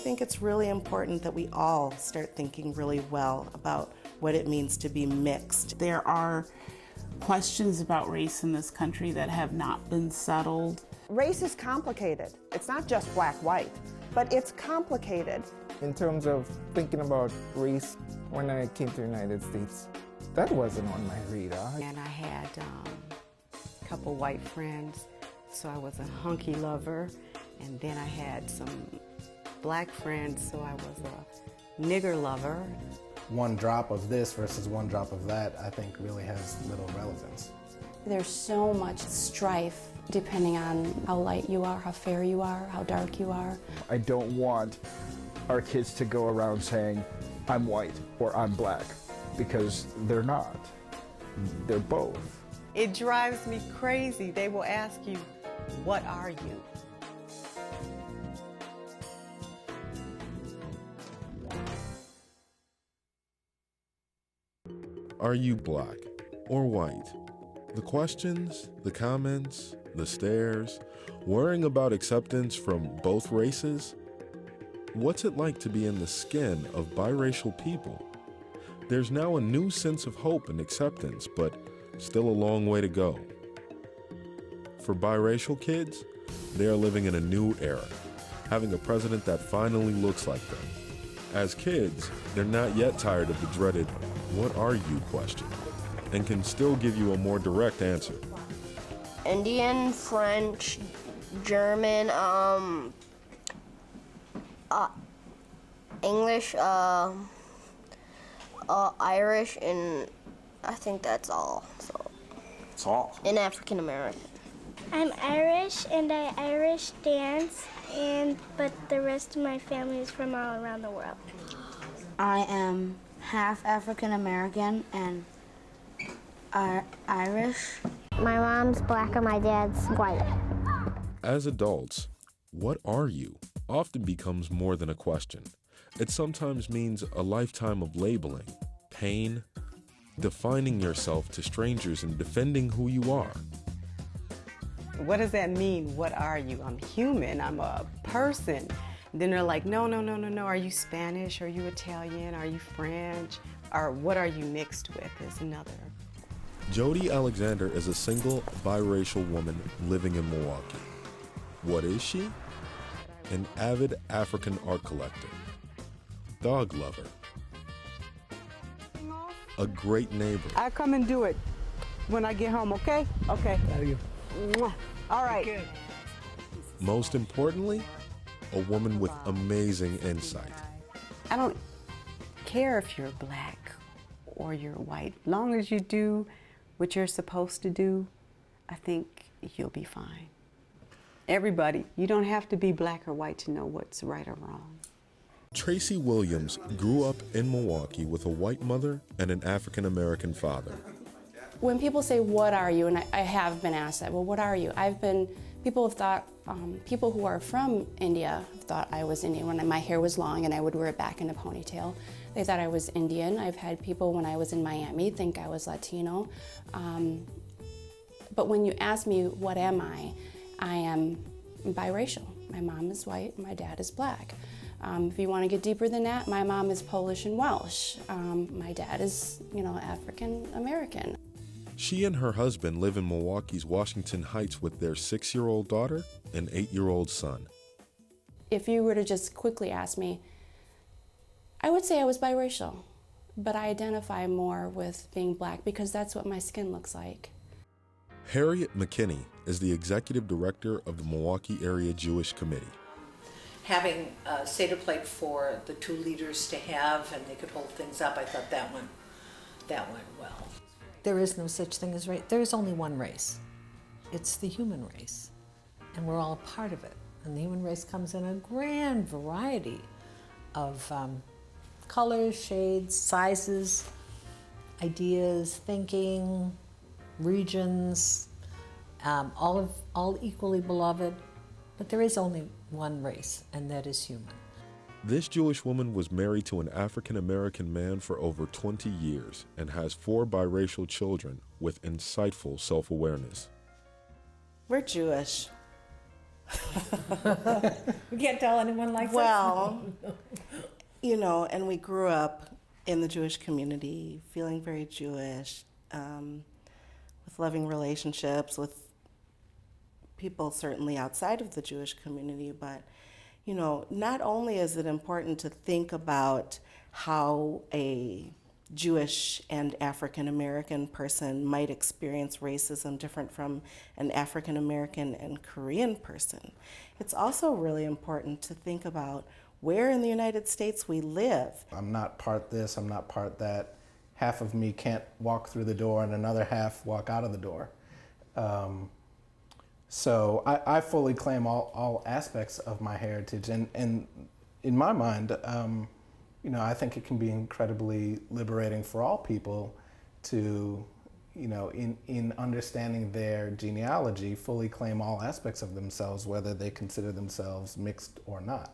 think it's really important that we all start thinking really well about what it means to be mixed. There are questions about race in this country that have not been settled. Race is complicated. It's not just black-white, but it's complicated. In terms of thinking about race, when I came to the United States, that wasn't on my radar. And I had a couple white friends, so I was a hunky lover. And then I had some black friends, so I was a nigger lover. One drop of this versus one drop of that, I think really has little relevance. There's so much strife depending on how light you are, how fair you are, how dark you are. I don't want our kids to go around saying, I'm white or I'm black, because they're not. They're both. It drives me crazy. They will ask you, what are you? Are you black or white? The questions, the comments, the stares, worrying about acceptance from both races? What's it like to be in the skin of biracial people? There's now a new sense of hope and acceptance, but still a long way to go. For biracial kids, they are living in a new era, having a president that finally looks like them. As kids, they're not yet tired of the dreaded, "What are you?" question, and can still give you a more direct answer. Indian, French, German, English, Irish, and I think that's all. So. It's all. And African American. I'm Irish and I Irish dance, but the rest of my family is from all around the world. I am half African American and Irish. My mom's black and my dad's white. As adults, what are you often becomes more than a question. It sometimes means a lifetime of labeling, pain, defining yourself to strangers and defending who you are. What does that mean? What are you? I'm human. I'm a person. Then they're like, no. Are you Spanish? Are you Italian? Are you French? Or what are you mixed with is another. Jody Alexander is a single biracial woman living in Milwaukee. What is she? An avid African art collector, dog lover, a great neighbor. I come and do it when I get home, okay? Okay. All right. Okay. Most importantly, a woman with amazing insight. I don't care if you're black or you're white. As long as you do what you're supposed to do, I think you'll be fine. Everybody, you don't have to be black or white to know what's right or wrong. Tracy Williams grew up in Milwaukee with a white mother and an African American father. When people say, what are you? And I have been asked that, well, what are you? People have thought, people who are from India have thought I was Indian when my hair was long and I would wear it back in a ponytail. They thought I was Indian. I've had people when I was in Miami think I was Latino. But when you ask me, what am I am biracial. My mom is white, my dad is black. If you want to get deeper than that, my mom is Polish and Welsh. My dad is, African American. She and her husband live in Milwaukee's Washington Heights with their 6-year-old daughter and 8-year-old son. If you were to just quickly ask me, I would say I was biracial, but I identify more with being black because that's what my skin looks like. Harriet McKinney is the executive director of the Milwaukee Area Jewish Committee. Having a Seder plate for the two leaders to have, and they could hold things up, I thought that went well. There is no such thing as race. There is only one race. It's the human race, and we're all a part of it. And the human race comes in a grand variety of colors, shades, sizes, ideas, thinking, regions, all equally beloved, but there is only one race, and that is human. This Jewish woman was married to an African American man for over 20 years and has 4 biracial children with insightful self-awareness. We're Jewish. We can't tell anyone likes well, you know, and we grew up in the Jewish community, feeling very Jewish, with loving relationships with people certainly outside of the Jewish community. But, you know, not only is it important to think about how a Jewish and African American person might experience racism different from an African American and Korean person, it's also really important to think about where in the United States we live. I'm not part this, I'm not part that. Half of me can't walk through the door and another half walk out of the door. So I fully claim all aspects of my heritage, and in my mind, you know, I think it can be incredibly liberating for all people to, you know, in understanding their genealogy, fully claim all aspects of themselves, whether they consider themselves mixed or not.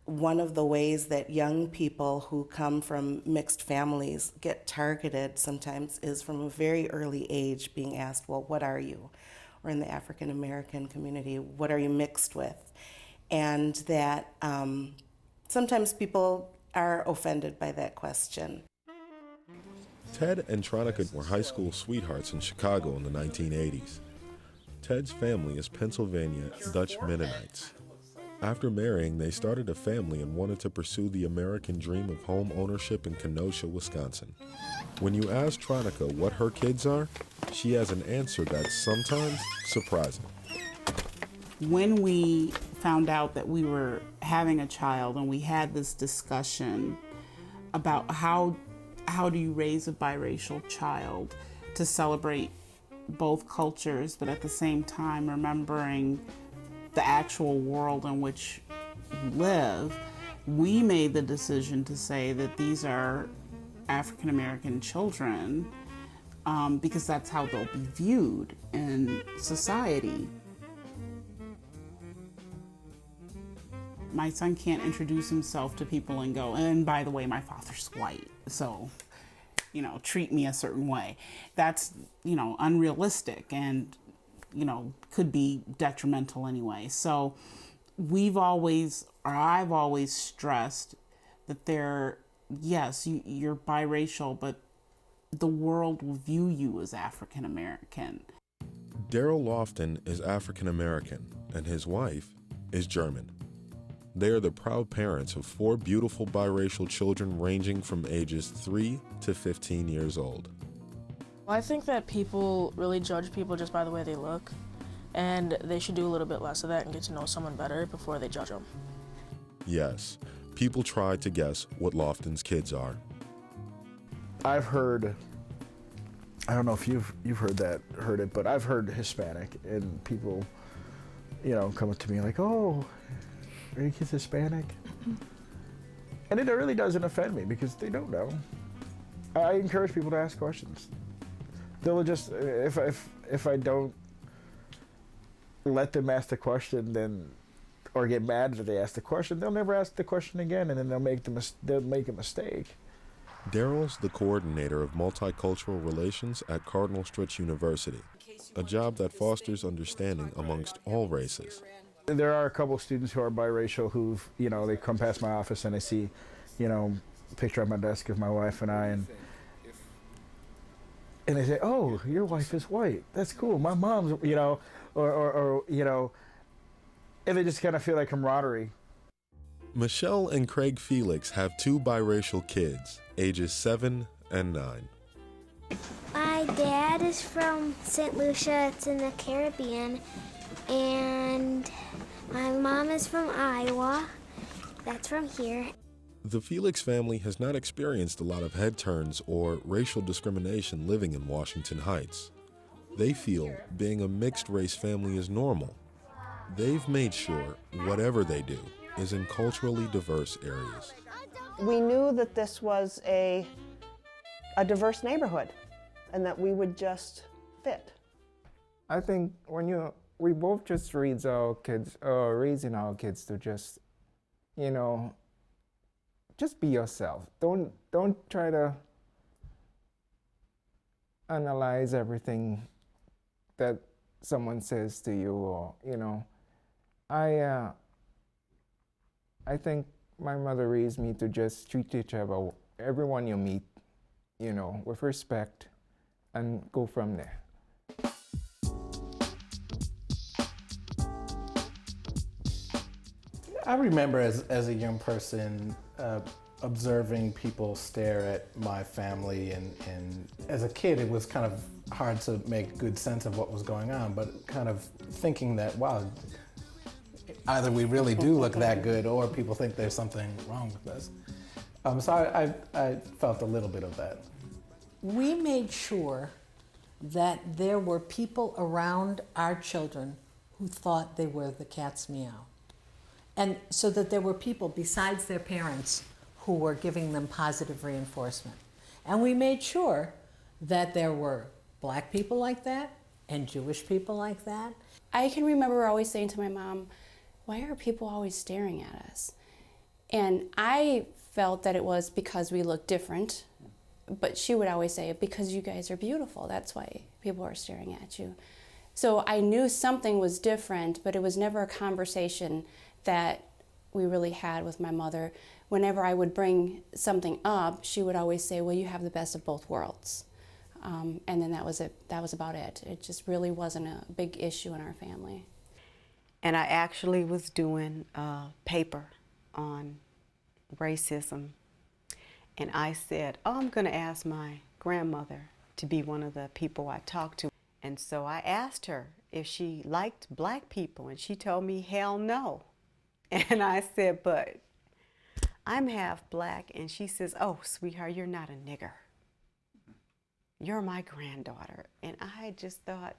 One of the ways that young people who come from mixed families get targeted sometimes is from a very early age being asked, well, what are you? Or in the African American community, what are you mixed with? And that sometimes people are offended by that question. Ted and Tronica were high school sweethearts in Chicago in the 1980s. Ted's family is Pennsylvania Dutch Mennonites. After marrying, they started a family and wanted to pursue the American dream of home ownership in Kenosha, Wisconsin. When you ask Tronica what her kids are, she has an answer that's sometimes surprising. When we found out that we were having a child and we had this discussion about how do you raise a biracial child to celebrate both cultures, but at the same time remembering the actual world in which you live, we made the decision to say that these are African American children because that's how they'll be viewed in society. My son can't introduce himself to people and go, and by the way, my father's white, so, you know, treat me a certain way. That's, you know, unrealistic and, you know, could be detrimental anyway. So I've always stressed that yes, you're biracial, but the world will view you as African American. Daryl Lofton is African American and his wife is German. They are the proud parents of 4 beautiful biracial children ranging from ages 3 to 15 years old. I think that people really judge people just by the way they look, and they should do a little bit less of that and get to know someone better before they judge them. Yes, people try to guess what Lofton's kids are. I've heard, I don't know if you've heard it, but I've heard Hispanic, and people, you know, come up to me like, oh, are your kids Hispanic? And it really doesn't offend me because they don't know. I encourage people to ask questions. They'll just, if I don't let them ask the question, then, or get mad that they ask the question, they'll never ask the question again, and then they'll make a mistake. Daryl's the coordinator of multicultural relations at Cardinal Stritch University, a job that fosters understanding amongst all races. There are a couple of students who are biracial who've, you know, they come past my office and they see, you know, a picture on my desk of my wife and I, and they say, oh, your wife is white. That's cool. My mom's, you know, or you know, and they just kind of feel like camaraderie. Michelle and Craig Felix have 2 biracial kids, ages 7 and 9. My dad is from St. Lucia. It's in the Caribbean. And my mom is from Iowa. That's from here. The Felix family has not experienced a lot of head turns or racial discrimination living in Washington Heights. They feel being a mixed-race family is normal. They've made sure whatever they do is in culturally diverse areas. We knew that this was a diverse neighborhood and that we would just fit. I think we both just raising our kids to just, you know, just be yourself. Don't try to analyze everything that someone says to you, or, you know, I think my mother raised me to just treat everyone you meet, you know, with respect and go from there. I remember as a young person observing people stare at my family, and as a kid it was kind of hard to make good sense of what was going on, but kind of thinking that, wow, either we really do look that good or people think there's something wrong with us. So I felt a little bit of that. We made sure that there were people around our children who thought they were the cat's meow. And so that there were people besides their parents who were giving them positive reinforcement. And we made sure that there were black people like that and Jewish people like that. I can remember always saying to my mom, why are people always staring at us? And I felt that it was because we looked different, but she would always say, because you guys are beautiful, that's why people are staring at you. So I knew something was different, but it was never a conversation that we really had with my mother. Whenever I would bring something up, she would always say, well, you have the best of both worlds. And then that was about it. It just really wasn't a big issue in our family. And I actually was doing a paper on racism. And I said, oh, I'm going to ask my grandmother to be one of the people I talked to. And so I asked her if she liked black people, and she told me, hell no. And I said, but I'm half black. And she says, oh, sweetheart, you're not a nigger. You're my granddaughter. And I just thought,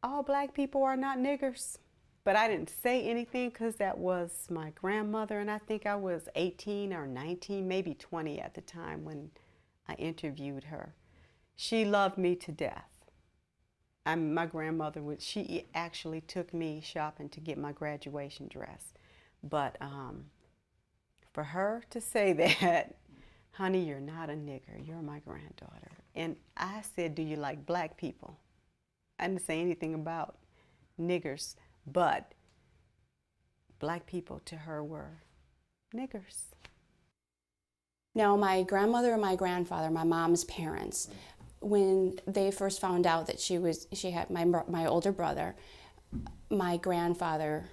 all black people are not niggers. But I didn't say anything because that was my grandmother, and I think I was 18 or 19, maybe 20 at the time when I interviewed her. She loved me to death. My grandmother, she actually took me shopping to get my graduation dress. But for her to say that, honey, you're not a nigger, you're my granddaughter. And I said, do you like black people? I didn't say anything about niggers, but black people to her were niggers. Now, my grandmother and my grandfather, my mom's parents, when they first found out that she had my older brother, my grandfather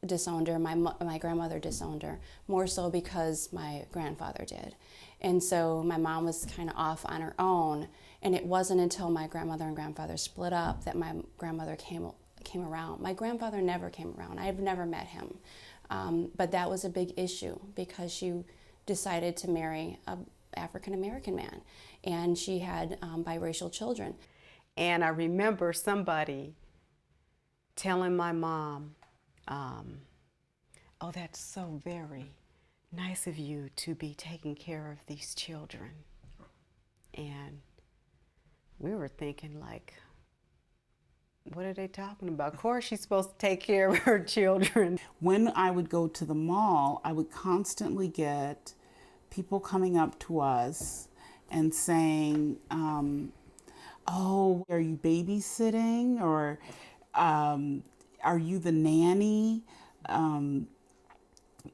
disowned her, my grandmother disowned her, more so because my grandfather did. And so my mom was kind of off on her own, and it wasn't until my grandmother and grandfather split up that my grandmother came around. My grandfather never came around. I've never met him. But that was a big issue because she decided to marry an African-American man, and she had biracial children. And I remember somebody telling my mom, oh, that's so very nice of you to be taking care of these children. And we were thinking, like, what are they talking about? Of course she's supposed to take care of her children. When I would go to the mall, I would constantly get people coming up to us and saying, oh, are you babysitting? Or are you the nanny?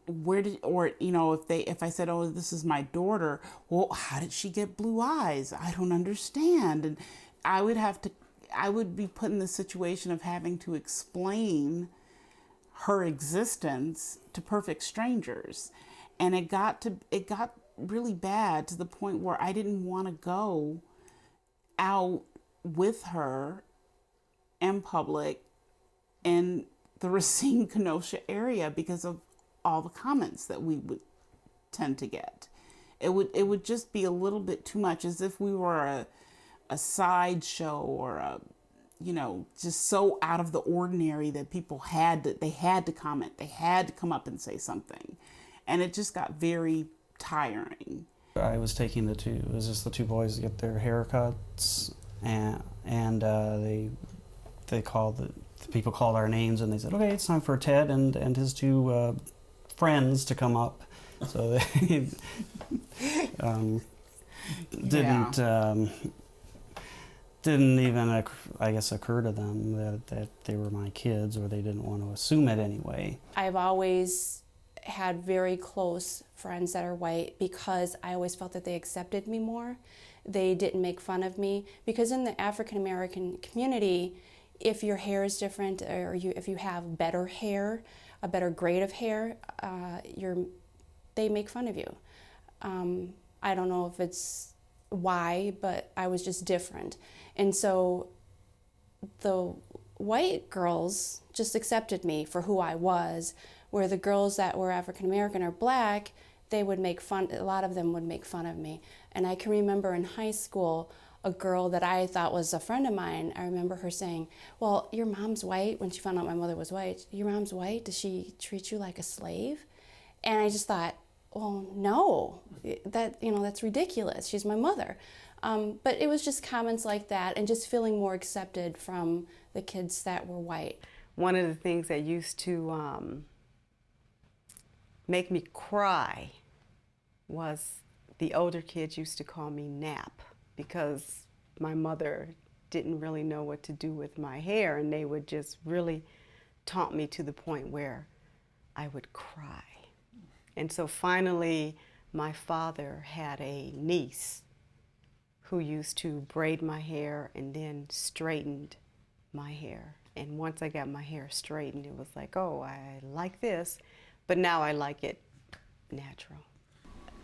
If I said, oh, this is my daughter, well, how did she get blue eyes? I don't understand. And I would be put in the situation of having to explain her existence to perfect strangers. And it got really bad to the point where I didn't want to go out with her in public in the Racine Kenosha area because of all the comments that we would tend to get. It would just be a little bit too much, as if we were a sideshow or just so out of the ordinary that people had to comment, they had to come up and say something. And it just got very tiring. I was taking the two boys to get their haircuts, and they called the people called our names, and they said, okay, it's time for Ted and his two friends to come up. So they didn't even, I guess, occur to them that they were my kids, or they didn't want to assume it anyway. I've always had very close friends that are white because I always felt that they accepted me more. They didn't make fun of me, because in the African American community, if your hair is different, or if you have better hair, a better grade of hair, they make fun of you. I don't know if it's why, but I was just different. And so the white girls just accepted me for who I was, where the girls that were African American or black, they would make fun, a lot of them would make fun of me. And I can remember in high school, a girl that I thought was a friend of mine, I remember her saying, well, your mom's white, when she found out my mother was white, your mom's white, does she treat you like a slave? And I just thought, well, no, that's ridiculous, she's my mother. But it was just comments like that, and just feeling more accepted from the kids that were white. One of the things that used to make me cry was the older kids used to call me Nap, because my mother didn't really know what to do with my hair, and they would just really taunt me to the point where I would cry. And so finally, my father had a niece who used to braid my hair and then straightened my hair. And once I got my hair straightened, it was like, oh, I like this, but now I like it natural.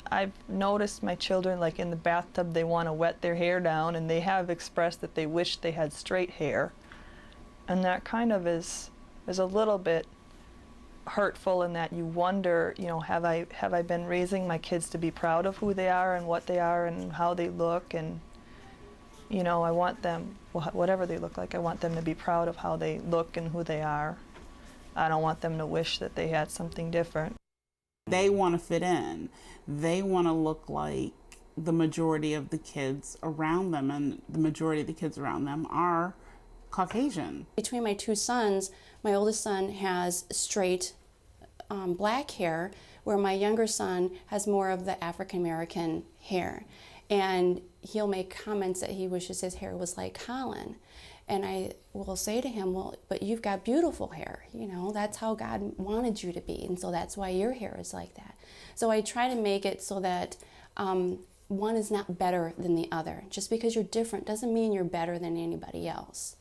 I've noticed my children, like in the bathtub, they want to wet their hair down, and they have expressed that they wish they had straight hair. And that kind of is a little bit hurtful, in that you wonder, have I been raising my kids to be proud of who they are and what they are and how they look? And I want them, whatever they look like, I want them to be proud of how they look and who they are. I don't want them to wish that they had something different. They want to fit in. They want to look like the majority of the kids around them, and the majority of the kids around them are Caucasian. Between my two sons, my oldest son has straight black hair, where my younger son has more of the African American hair. And he'll make comments that he wishes his hair was like Colin. And I will say to him, well, but you've got beautiful hair. That's how God wanted you to be. And so that's why your hair is like that. So I try to make it so that one is not better than the other. Just because you're different doesn't mean you're better than anybody else.